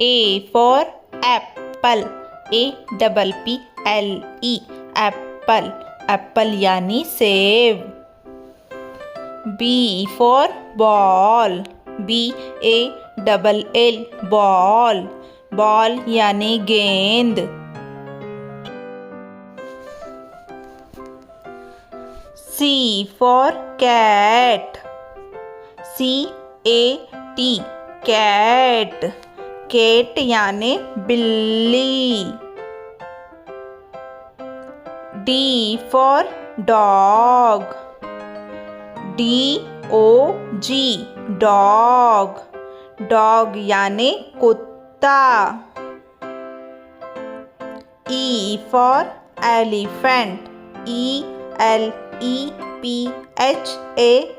A for apple. APPLE. Apple. Apple यानी सेब. B for ball. BALL. Ball. Ball यानी गेंद. C for cat. CAT. Cat. Cat यानी बिल्ली. D for dog. DOG. Dog. Dog यानी कुत्ता. E for elephant.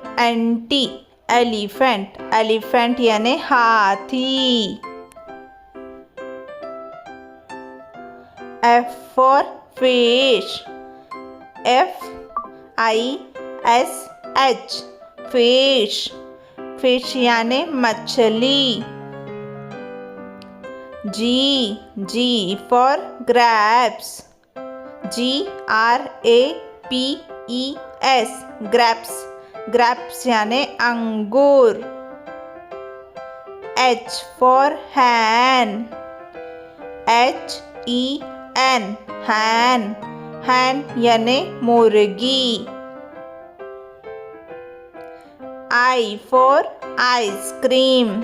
ELEPHANT. Elephant. Elephant यानी हाथी. F for fish. FISH. Fish. Fish यानी मछली. G for grapes. GRAPES. grapes. grapes यानी अंगूर. H for hen. HEN. hen. hen यानी मुर्गी. I for ice cream.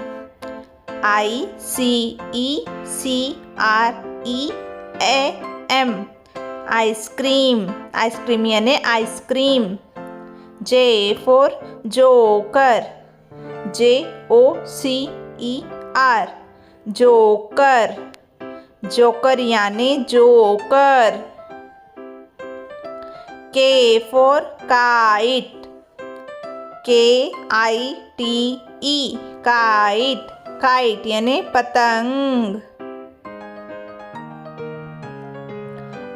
ICECREAM. Ice cream. Ice cream यानी ice cream. J for joker. JOCER. Joker. Joker यानी joker. K for kite. KITE. kite. kite यानी पतंग.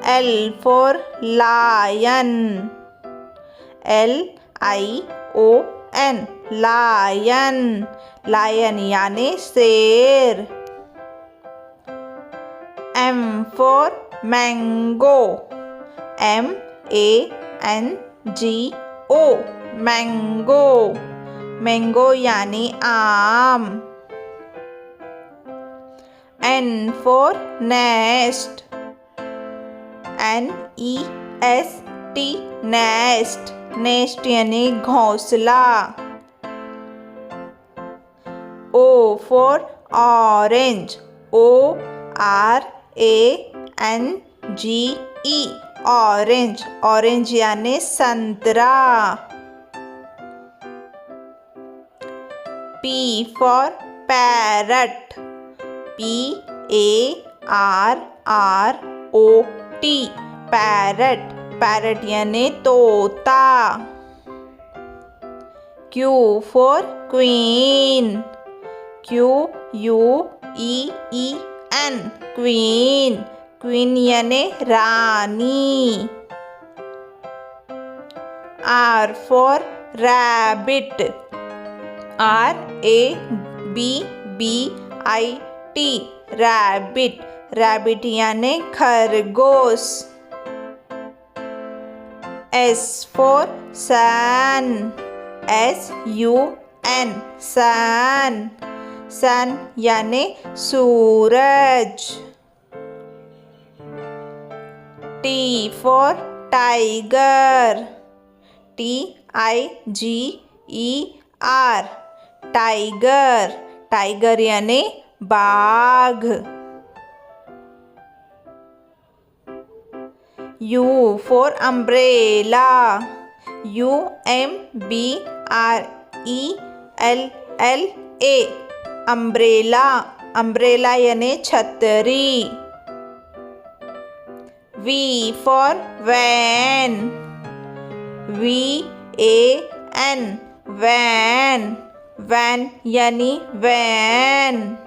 L for lion. LION. lion. lion यानी शेर. M for mango. MANGO. mango. mango यानी आम. N for nest. NEST. nest. nest यानी घोंसला. O for orange. ORANGE. orange. orange यानी संतरा. P for parrot. PARROT. parrot. parrot यानी तोता. Q for queen. QUEEN. queen. queen यानी रानी. R for rabbit. RABBIT. rabbit. rabbit यानी खरगोश. S for sun. SUN. sun. sun यानी सूरज. T for tiger. TIGER. tiger. tiger यानी बाघ. U for umbrella. UMBRELLA. umbrella. umbrella यानी छतरी. V for van. VAN. van. van यानी van.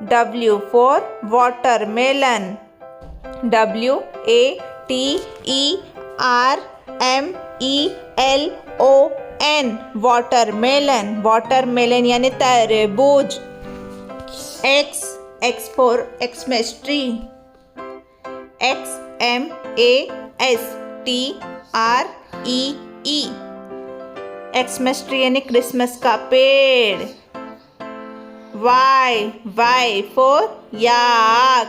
W for watermelon. WATERMELON. watermelon. watermelon यानी तरबूज. X for Xmas tree. XMASTREE. Xmas tree यानी Christmas का पेड़. Y for yak.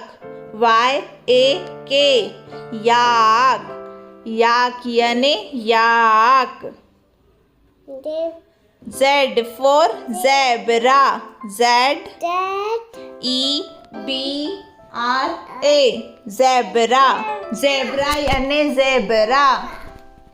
YAK yak. yak यानी yak. Z for zebra. ZEBRA zebra. zebra यानी zebra.